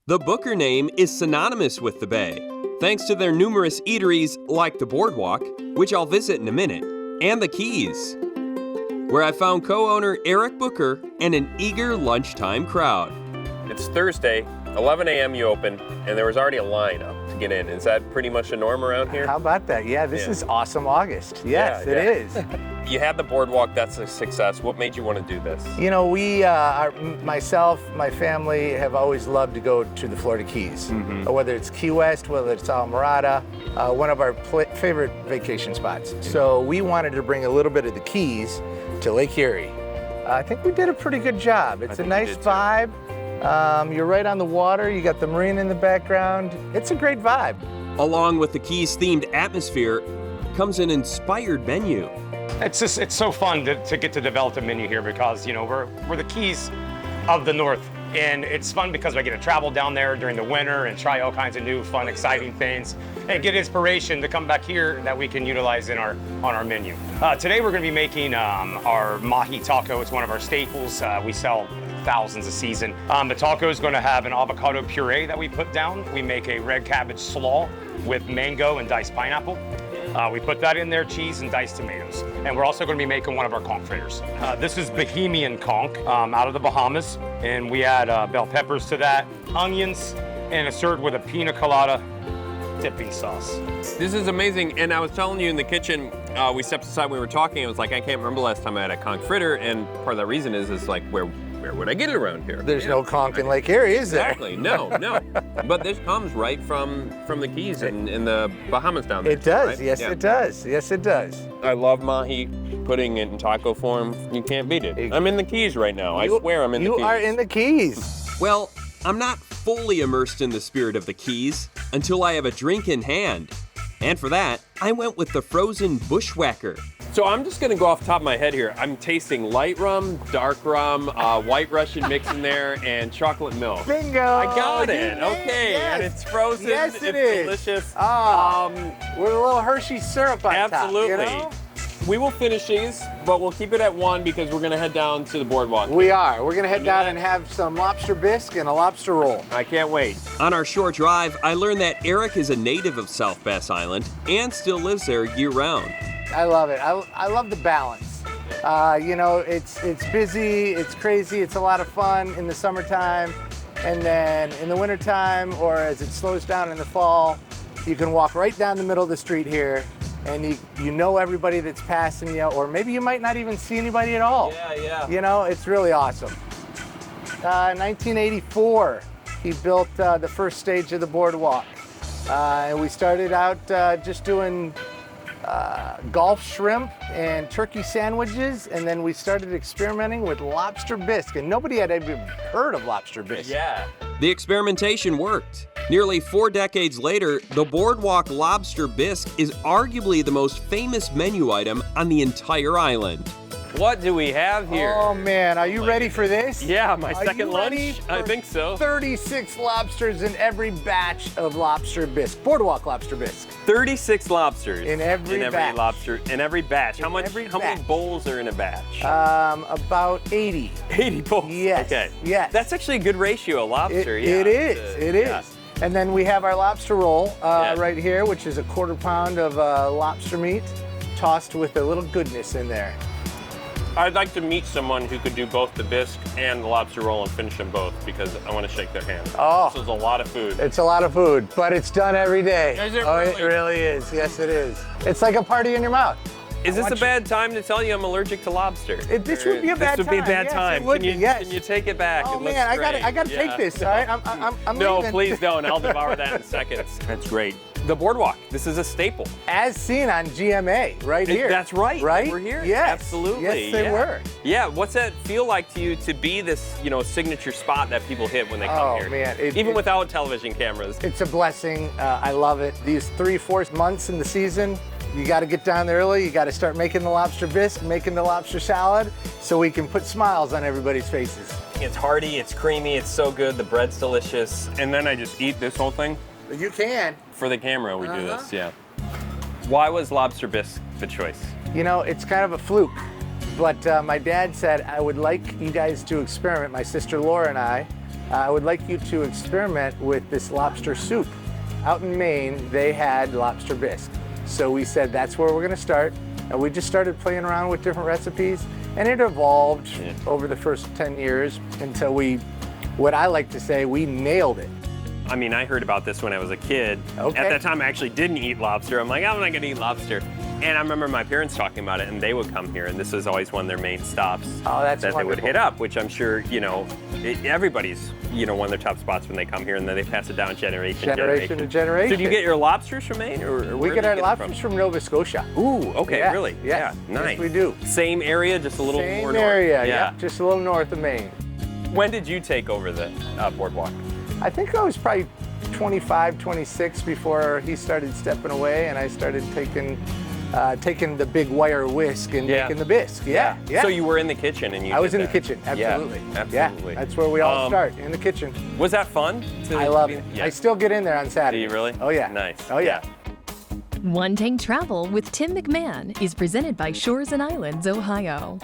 The Booker name is synonymous with the bay, thanks to their numerous eateries like the Boardwalk, which I'll visit in a minute, and the Keys, where I found co-owner Eric Booker and an eager lunchtime crowd. It's Thursday, 11 a.m. you open, and there was already a line up to get in. Is that pretty much the norm around here? How about that? Yeah, this is awesome August. Yes, it is. You had the Boardwalk, that's a success. What made you want to do this? You know, myself, my family have always loved to go to the Florida Keys. Whether it's Key West, whether it's Alamorada, one of our favorite vacation spots. So we wanted to bring a little bit of the Keys to Lake Erie. I think we did a pretty good job. It's a nice vibe. You're right on the water. You got the marina in the background. It's a great vibe. Along with the Keys themed atmosphere comes an inspired menu. It's so fun to get to develop a menu here because, you know, we're the Keys of the North. And it's fun because I get to travel down there during the winter and try all kinds of new, fun, exciting things and get inspiration to come back here that we can utilize on our menu. Today we're going to be making our Mahi taco. It's one of our staples. We sell thousands a season. The taco is going to have an avocado puree that we put down. We make a red cabbage slaw with mango and diced pineapple. We put that in there, cheese and diced tomatoes. And we're also going to be making one of our conch fritters. This is Bohemian conch out of the Bahamas. And we add bell peppers to that, onions, and it's served with a pina colada dipping sauce. This is amazing. And I was telling you in the kitchen, we stepped aside when we were talking. I was like, I can't remember the last time I had a conch fritter. And part of that reason is like, where would I get it around here? There's no conch in Lake Erie, is there? Exactly, no. But this comes right from the Keys in the Bahamas down there. It does, right? yes it does, yes it does. I love Mahi, putting it in taco form. You can't beat it. I'm in the Keys right now. I swear I'm in the Keys. You are in the Keys. Well, I'm not fully immersed in the spirit of the Keys until I have a drink in hand. And for that, I went with the frozen bushwhacker. So I'm just gonna go off the top of my head here. I'm tasting light rum, dark rum, white Russian mix in there, and chocolate milk. Bingo! I got it, okay. Yes. And it's frozen, yes, it's delicious. With a little Hershey syrup on absolutely. top, you know? We will finish these, but we'll keep it at one because we're gonna head down to the Boardwalk. We are. We're gonna head down and have some lobster bisque and a lobster roll. I can't wait. On our short drive, I learned that Eric is a native of South Bass Island and still lives there year-round. I love it. I love the balance. You know, it's busy, it's crazy, it's a lot of fun in the summertime, and then in the wintertime, or as it slows down in the fall, you can walk right down the middle of the street here, and you know everybody that's passing you, or maybe you might not even see anybody at all. Yeah. You know, it's really awesome. 1984, he built the first stage of the Boardwalk. And we started out just doing Gulf shrimp and turkey sandwiches, and then we started experimenting with lobster bisque, and nobody had ever heard of lobster bisque. Yeah. The experimentation worked. Nearly 4 decades later, the Boardwalk lobster bisque is arguably the most famous menu item on the entire island. What do we have here? Oh man, are you ready for this? Yeah, my second lunch. I think so. 36 lobsters in every batch of lobster bisque. Boardwalk lobster bisque. 36 lobsters. In every batch. Lobster, in every batch. How many bowls are in a batch? About 80. 80 bowls? Yes. Okay. Yes. That's actually a good ratio of lobster. It is. And then we have our lobster roll right here, which is a 1/4 pound of lobster meat tossed with a little goodness in there. I'd like to meet someone who could do both the bisque and the lobster roll and finish them both because I want to shake their hand. Oh. This is a lot of food. It's a lot of food, but it's done every day. Is it Oh, really? it really is. Yes, it is. It's like a party in your mouth. Is this a bad time to tell you I'm allergic to lobster? This would be a bad time. This would be a bad Yes, time. it would be, yes. Can you take it back? Oh It looks man, great. I gotta take this. All right, I'm No, leaving. please don't. I'll devour that in seconds. That's great. The Boardwalk. This is a staple. As seen on GMA, right here. That's right. Right? We're here. Yes. Absolutely. Yes, they were. Yeah. What's that feel like to you to be this, signature spot that people hit when they come here? Oh man, even without television cameras. It's a blessing. I love it. These 3-4 months in the season, you got to get down there early. You got to start making the lobster bisque, making the lobster salad, so we can put smiles on everybody's faces. It's hearty. It's creamy. It's so good. The bread's delicious. And then I just eat this whole thing. You can. For the camera, we do this, yeah. Why was lobster bisque the choice? You know, it's kind of a fluke, but my dad said, I would like you guys to experiment, my sister Laura and I, I would like you to experiment with this lobster soup. Out in Maine, they had lobster bisque. So we said that's where we're gonna start. And we just started playing around with different recipes, and it evolved over the first 10 years until what I like to say, we nailed it. I mean, I heard about this when I was a kid. Okay. At that time, I actually didn't eat lobster. I'm like, I'm not gonna eat lobster. And I remember my parents talking about it, and they would come here, and this was always one of their main stops Oh, that's that they would wonderful. hit up, which I'm sure, everybody's, one of their top spots when they come here, and then they pass it down generation Generation to generation. So do you get your lobsters from Maine, or We where get do you our them lobsters from Nova Scotia. Ooh, okay, Yeah, really? yes, Yeah, nice. yes, we do. Same area, just a little more Same north. area, Yeah. yep, just a little north of Maine. When did you take over the boardwalk? I think I was probably 25, 26 before he started stepping away, and I started taking the big wire whisk and making the bisque. Yeah, yeah. So you were in the kitchen, and I was did in the that. kitchen, absolutely. Yeah, absolutely. Yeah, that's where we all start, in the kitchen. Was that fun? I love it. Yeah. I still get in there on Saturday. Do you really? Oh yeah. Nice. Oh yeah. One Tank Travel with Tim McMahon is presented by Shores and Islands, Ohio.